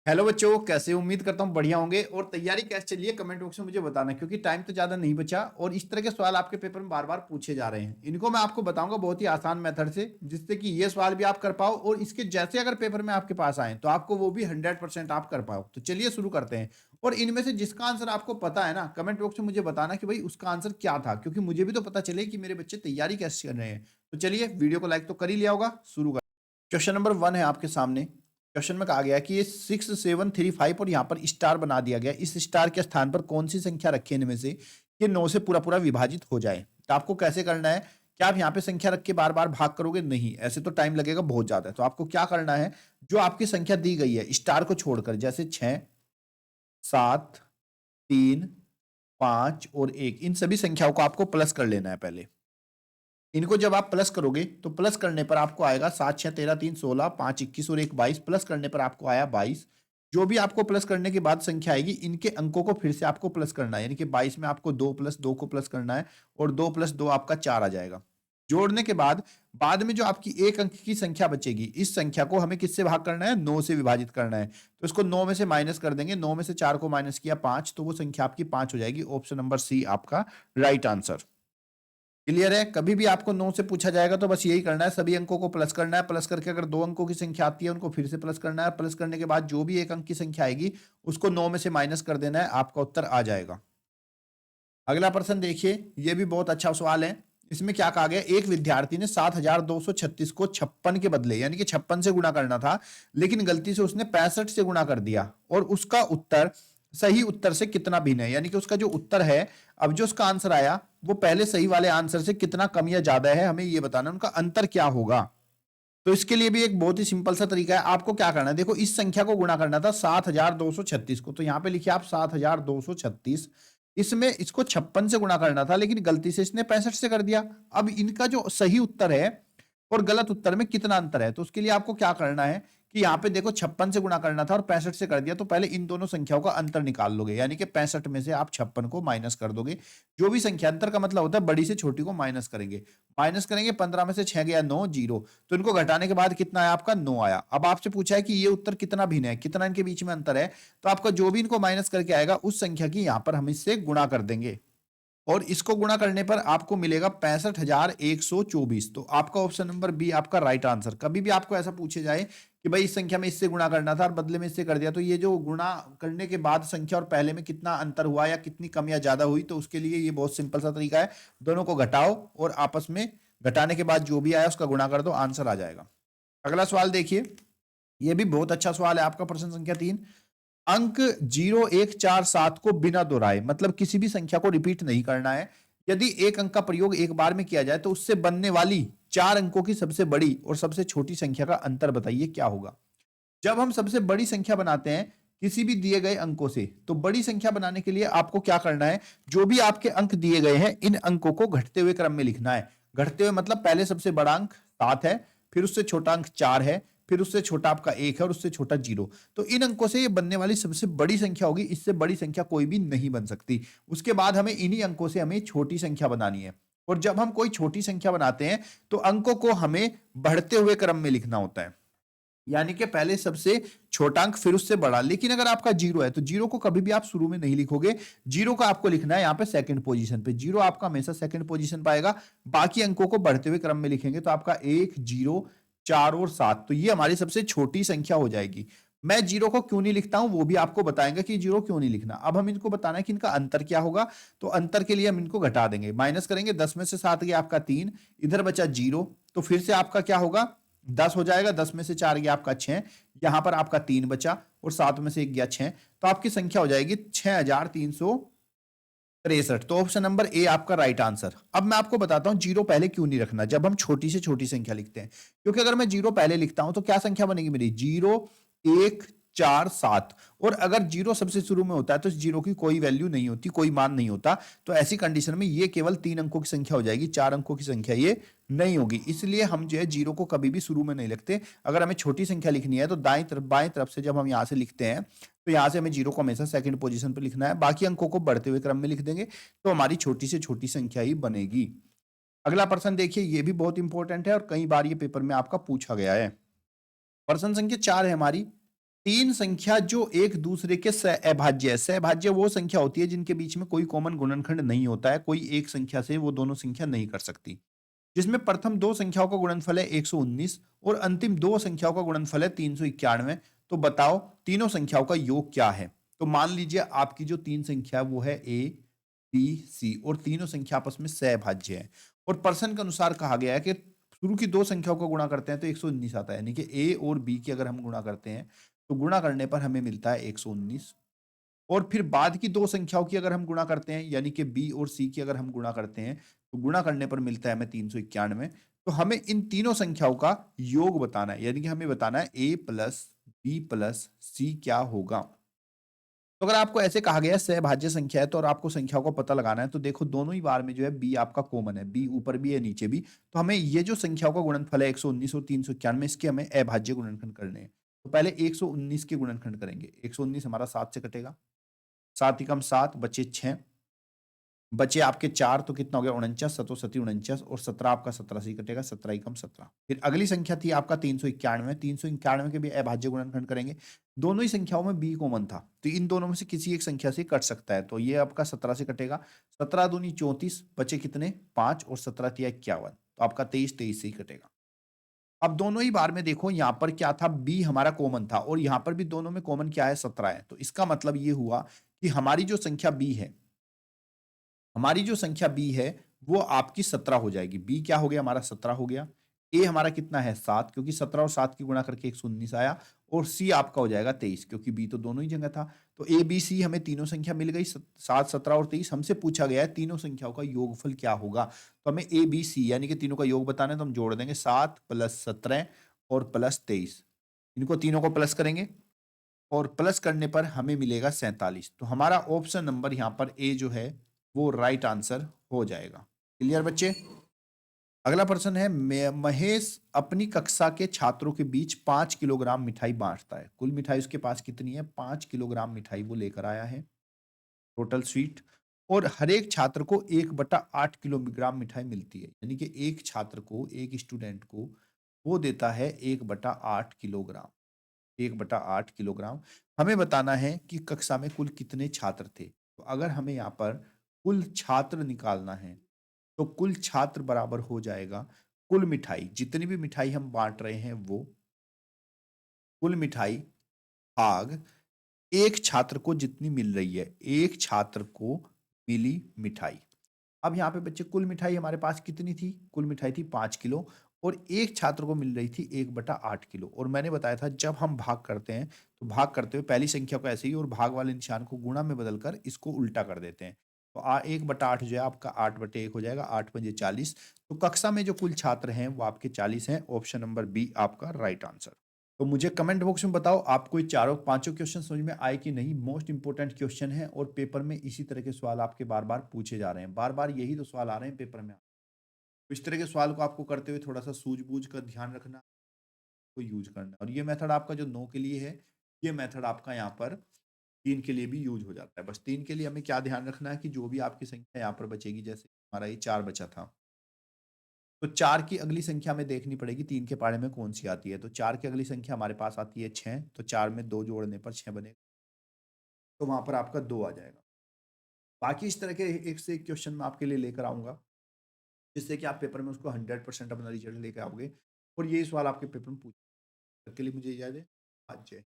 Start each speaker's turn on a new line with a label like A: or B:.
A: Hello बच्चों, कैसे हो? उम्मीद करता हूँ बढ़िया होंगे। और तैयारी कैसे चल रही है कमेंट बॉक्स में मुझे बताना, क्योंकि टाइम तो ज़्यादा नहीं बचा और इस तरह के सवाल आपके पेपर में बार बार पूछे जा रहे हैं। इनको मैं आपको बताऊंगा बहुत ही आसान मेथड से, जिससे कि ये सवाल भी आप कर पाओ और इसके जैसे अगर पेपर में आपके पास आए तो आपको वो भी 100% आप कर पाओ। तो चलिए शुरू करते हैं। और इनमें से जिसका आंसर आपको पता है ना, कमेंट बॉक्स में मुझे बताना कि भाई उसका आंसर क्या था, क्योंकि मुझे भी तो पता चले कि मेरे बच्चे तैयारी कैसे कर रहे हैं। तो चलिए, वीडियो को लाइक तो कर ही लिया होगा, शुरू कर। क्वेश्चन नंबर 1 है आपके सामने। क्वेश्चन में कहा गया है कि ये 6735 और यहाँ पर स्टार बना दिया गया। इस स्टार के स्थान पर कौन सी संख्या रखे इनमें से कि 9 से पूरा पूरा विभाजित हो जाए। तो आपको कैसे करना है? क्या आप यहाँ पे संख्या रख के बार बार भाग करोगे? नहीं, ऐसे तो टाइम लगेगा बहुत ज्यादा। तो आपको क्या करना है, जो आपकी संख्या दी गई है स्टार को छोड़कर, जैसे 6, 7, 3, 5 और 1, इन सभी संख्याओं को आपको प्लस कर लेना है पहले। इनको जब आप प्लस करोगे तो प्लस करने पर आपको आएगा 7 6 13 3 16 5 21 और 1 22। प्लस करने पर आपको आया 22। जो भी आपको प्लस करने के बाद संख्या आएगी, इनके अंकों को फिर से आपको प्लस करना है। यानी कि 22 में आपको 2 + 2 को प्लस करना है और 2 + 2 आपका 4 आ जाएगा। जोड़ने के बाद में जो आपकी एक अंक की संख्या बचेगी, इस संख्या को हमें किससे भाग करना है? 9 से विभाजित करना है। तो इसको 9 में से माइनस कर देंगे। 9 में से 4 को माइनस किया 5, तो वो संख्या आपकी 5 हो जाएगी। ऑप्शन नंबर सी आपका राइट आंसर। क्लियर है? कभी भी आपको 9 से पूछा जाएगा तो बस यही करना है, सभी अंकों को प्लस करना है। प्लस करके अगर 2 अंकों की संख्या आती है उनको फिर से प्लस करना है। प्लस करने के बाद जो भी एक अंक की संख्या आएगी उसको 9 में से माइनस कर देना है, आपका उत्तर आ जाएगा। अगला प्रश्न देखिए, ये भी बहुत अच्छा सवाल है। इसमें क्या कहा गया? एक विद्यार्थी ने 7236 को 56 के बदले, यानी कि 56 से गुणा करना था, लेकिन गलती से उसने 65 से गुणा कर दिया और उसका उत्तर सही उत्तर से कितना भिन्न है। यानी कि उसका जो उत्तर है, अब जो उसका आंसर आया वो पहले सही वाले आंसर से कितना कम या ज्यादा है, हमें ये बताना है। उनका अंतर क्या होगा? तो इसके लिए भी एक बहुत ही सिंपल सा तरीका है। आपको क्या करना है, देखो इस संख्या को गुणा करना था 7236 को, तो यहां पे लिखिए आप 7236। इसमें इसको 56 से गुणा करना था, लेकिन गलती से इसने 65 से कर दिया। अब इनका जो सही उत्तर है और गलत उत्तर में कितना अंतर है, तो उसके लिए आपको क्या करना है कि यहाँ पे देखो 56 से गुणा करना था और 65 से कर दिया, तो पहले इन दोनों संख्याओं का अंतर निकाल लोगे। यानी कि 65 में से आप 56 को माइनस कर दोगे। जो भी संख्या, अंतर का मतलब होता है बड़ी से छोटी को माइनस करेंगे। माइनस करेंगे, 15 में से 6 गया 9, 0। तो इनको घटाने के बाद कितना आया आपका? 9 आया। अब आपसे पूछा है कि ये उत्तर कितना भिन्न है, कितना इनके बीच में अंतर है। तो आपका जो भी इनको माइनस करके आएगा उस संख्या की यहां पर हम इससे गुणा कर देंगे और इसको गुणा करने पर आपको मिलेगा 65,124। तो आपका ऑप्शन नंबर बी आपका राइट आंसर। कभी भी आपको ऐसा पूछे जाए कि भाई इस संख्या में इससे गुणा करना था और बदले में इससे कर दिया, तो ये जो गुणा करने के बाद संख्या और पहले में कितना अंतर हुआ या कितनी कम या ज्यादा हुई, तो उसके लिए ये बहुत सिंपल सा तरीका है। दोनों को घटाओ और आपस में घटाने के बाद जो भी आया उसका गुणा कर दो, आंसर आ जाएगा। अगला सवाल देखिए, ये भी बहुत अच्छा सवाल है आपका। प्रश्न संख्या 3। अंक 0147 को बिना दोहराए, मतलब किसी भी संख्या को रिपीट नहीं करना है। यदि एक अंक का प्रयोग एक बार में किया जाए तो उससे बनने वाली 4 अंकों की सबसे बड़ी और सबसे छोटी संख्या का अंतर बताइए क्या होगा। जब हम सबसे बड़ी संख्या बनाते हैं किसी भी दिए गए अंकों से, तो बड़ी संख्या बनाने के लिए आपको क्या करना है, जो भी आपके अंक दिए गए हैं इन अंकों को घटते हुए क्रम में लिखना है। घटते हुए मतलब पहले सबसे बड़ा अंक 7 है, फिर उससे छोटा अंक 4 है, फिर उससे छोटा आपका 1 है और उससे छोटा 0। तो इन अंकों से ये बनने वाली सबसे बड़ी संख्या होगी, इससे बड़ी संख्या कोई भी नहीं बन सकती। उसके बाद हमें इन्हीं अंकों से हमें छोटी संख्या बनानी है। और जब हम कोई छोटी संख्या बनाते हैं तो अंकों को हमें बढ़ते हुए क्रम में लिखना होता है। यानी कि पहले सबसे छोटा अंक फिर उससे बड़ा। लेकिन अगर आपका 0 है तो 0 को कभी भी आप शुरू में नहीं लिखोगे। 0 को आपको लिखना है यहाँ पे सेकंड पोजीशन पे। 0 आपका हमेशा सेकंड पोजीशन पाएगा। बाकी अंकों को बढ़ते हुए क्रम में लिखेंगे, तो आपका 1 0 4 और 7, तो ये हमारी सबसे छोटी संख्या हो जाएगी। मैं 0 को क्यों नहीं लिखता हूं वो भी आपको बताएंगे कि 0 क्यों नहीं लिखना। अब हम इनको बताना है कि इनका अंतर क्या होगा। तो अंतर के लिए हम इनको घटा देंगे, माइनस करेंगे। 10 में से 7 गया आपका 3, इधर बचा 0, तो फिर से आपका क्या होगा? 10 हो जाएगा। 10 में से 4 गया आपका 6, यहां पर आपका 3 बचा और 7 में से 1 गया 6, तो आपकी संख्या हो जाएगी 6363। तो ऑप्शन नंबर ए आपका राइट आंसर। अब मैं आपको बताता हूं जीरो पहले क्यों नहीं रखना जब हम छोटी से छोटी संख्या लिखते हैं। क्योंकि अगर मैं जीरो पहले लिखता हूं तो क्या संख्या बनेगी मेरी? 0 1 4 7। और अगर जीरो सबसे शुरू में होता है तो जीरो की कोई वैल्यू नहीं होती, कोई मान नहीं होता। तो ऐसी कंडीशन में ये केवल 3 अंकों की संख्या हो जाएगी, 4 अंकों की संख्या ये नहीं होगी। इसलिए हम जो है जीरो को कभी भी शुरू में नहीं लिखते। अगर हमें छोटी संख्या लिखनी है तो दाएं तरफ बाएं तरफ से जब हम यहां से लिखते हैं तो यहां से हमें जीरो को हमेशा सेकंड पोजीशन पर लिखना है। बाकी अंकों को बढ़ते हुए क्रम में लिख देंगे, तो हमारी छोटी से छोटी संख्या ही बनेगी। अगला प्रश्न देखिए, ये भी बहुत इंपॉर्टेंट है और कई बार ये पेपर में आपका पूछा गया है। प्रश्न संख्या 4 है हमारी। तीन संख्या जो एक दूसरे के सहअभाज्य है। सहभाज्य वो संख्या होती है जिनके बीच में कोई कॉमन गुणनखंड नहीं होता है, कोई एक संख्या से वो दोनों संख्या नहीं कर सकती। जिसमें प्रथम दो संख्याओं का गुणनफल है 119 और अंतिम दो संख्याओं का गुणनफल है 391। तो बताओ तीनों संख्याओं का योग क्या है। तो मान लीजिए आपकी जो तीन संख्या है वो है ए बी सी और तीनों संख्या आपस में सहभाज्य है और प्रश्न के अनुसार कहा गया है कि शुरू की दो संख्याओं का गुणा करते हैं तो 119 आता है, यानी कि ए और बी की अगर हम गुणा करते हैं तो गुणा करने पर हमें मिलता है 119। और फिर बाद की दो संख्याओं की अगर हम गुणा करते हैं यानी कि बी और सी की अगर हम गुणा करते हैं तो गुणा करने पर मिलता है हमें 391। तो हमें इन तीनों संख्याओं का योग बताना है, यानी कि हमें बताना है ए प्लस बी प्लस सी क्या होगा। तो अगर आपको ऐसे कहा गया है सहभाज्य संख्या है तो और आपको संख्याओं का पता लगाना है तो देखो दोनों ही बार में जो है बी आपका कॉमन है, बी ऊपर भी है नीचे भी। तो हमें ये जो संख्याओं का गुणनफल है 119 और 391 इसके हमें अभाज्य गुणनखंड करने हैं। तो पहले 119 के गुणनखंड करेंगे। 119 हमारा 7 से कटेगा, 7 एकम 7 बचे 6, बचे आपके 4 तो कितना हो गया 49, 7 सती 49 और 17 आपका 17 से ही कटेगा, 17 एकम 17। फिर अगली संख्या थी आपका 391, 391 के भी अभाज्य गुणनखंड करेंगे। दोनों ही संख्याओं में बी कॉमन था तो इन दोनों में से किसी एक संख्या से कट सकता है, तो ये आपका 17 से कटेगा। 17 दूनी 34, बचे कितने 5 और 17 तिया 51, तो आपका 23 23 से ही कटेगा। अब दोनों ही बार में देखो यहाँ पर क्या था, बी हमारा कॉमन था और यहाँ पर भी दोनों में कॉमन क्या है 17 है। तो इसका मतलब ये हुआ कि हमारी जो संख्या बी है, हमारी जो संख्या बी है वो आपकी 17 हो जाएगी। बी क्या हो गया हमारा 17 हो गया। ए हमारा कितना है 7, क्योंकि 17 और 7 की गुणा करके 119 आया। और सी आपका हो जाएगा 23, क्योंकि बी तो दोनों ही जगह था। तो ए बी सी हमें तीनों संख्या मिल गई, 7 17 और 23। हमसे पूछा गया है तीनों संख्याओं का योगफल क्या होगा। तो हमें ए बी सी यानी कि तीनों का योग बताना है, तो हम जोड़ देंगे 7 प्लस 17 और प्लस 23। इनको तीनों को प्लस करेंगे और प्लस करने पर हमें मिलेगा 47। तो हमारा ऑप्शन नंबर यहाँ पर ए जो है वो राइट आंसर हो जाएगा। क्लियर बच्चे। अगला प्रश्न है, महेश अपनी कक्षा के छात्रों के बीच 5 किलोग्राम मिठाई बांटता है। कुल मिठाई उसके पास कितनी है, 5 किलोग्राम मिठाई वो लेकर आया है, टोटल स्वीट। और हर एक छात्र को 1/8 किलोग्राम मिठाई मिलती है, यानी कि एक छात्र को, एक स्टूडेंट को वो देता है 1/8 किलोग्राम। 1/8 किलोग्राम। हमें बताना है कि कक्षा में कुल कितने छात्र थे। तो अगर हमें यहाँ पर कुल छात्र निकालना है तो कुल छात्र बराबर हो जाएगा कुल मिठाई, जितनी भी मिठाई हम बांट रहे हैं वो, कुल मिठाई भाग एक छात्र को जितनी मिल रही है, एक छात्र को मिली मिठाई। अब यहाँ पे बच्चे कुल मिठाई हमारे पास कितनी थी, कुल मिठाई थी 5 किलो और एक छात्र को मिल रही थी 1/8 किलो। और मैंने बताया था जब हम भाग करते हैं तो भाग करते हुए पहली संख्या को ऐसे ही और भाग वाले निशान को गुणा में बदलकर इसको उल्टा कर देते हैं। तो 1/8 जो है आपका 8/1 हो जाएगा, 8×5 = 40। तो कक्षा में जो कुल छात्र हैं वो आपके 40 हैं। ऑप्शन नंबर बी आपका राइट आंसर। तो मुझे कमेंट बॉक्स में बताओ आपको ये चारों पांचों क्वेश्चन समझ में आए कि नहीं। मोस्ट इंपोर्टेंट क्वेश्चन है और पेपर में इसी तरह के सवाल आपके बार बार पूछे जा रहे हैं, बार बार यही तो सवाल आ रहे हैं पेपर में। तो इस तरह के सवाल को आपको करते हुए थोड़ा सा सूझबूझ का ध्यान रखना, को यूज करना। और ये मेथड आपका जो 9 के लिए है, ये मेथड आपका यहाँ पर 3 के लिए भी यूज हो जाता है। बस 3 के लिए हमें क्या ध्यान रखना है कि जो भी आपकी संख्या यहाँ पर बचेगी, जैसे हमारा ये 4 बचा था, तो 4 की अगली संख्या हमें देखनी पड़ेगी 3 के पाड़े में कौन सी आती है। तो 4 की अगली संख्या हमारे पास आती है 6, तो 4 में 2 जोड़ने पर 6 बनेगा, तो वहां पर आपका 2 आ जाएगा। बाकी इस तरह के एक से एक क्वेश्चन मैं आपके लिए लेकर आऊंगा, जिससे कि आप पेपर में उसको 100% अपना रिजल्ट लेकर आओगे और ये सवाल आपके पेपर में पूछ के लिए मुझे इजाजत है। आज जय।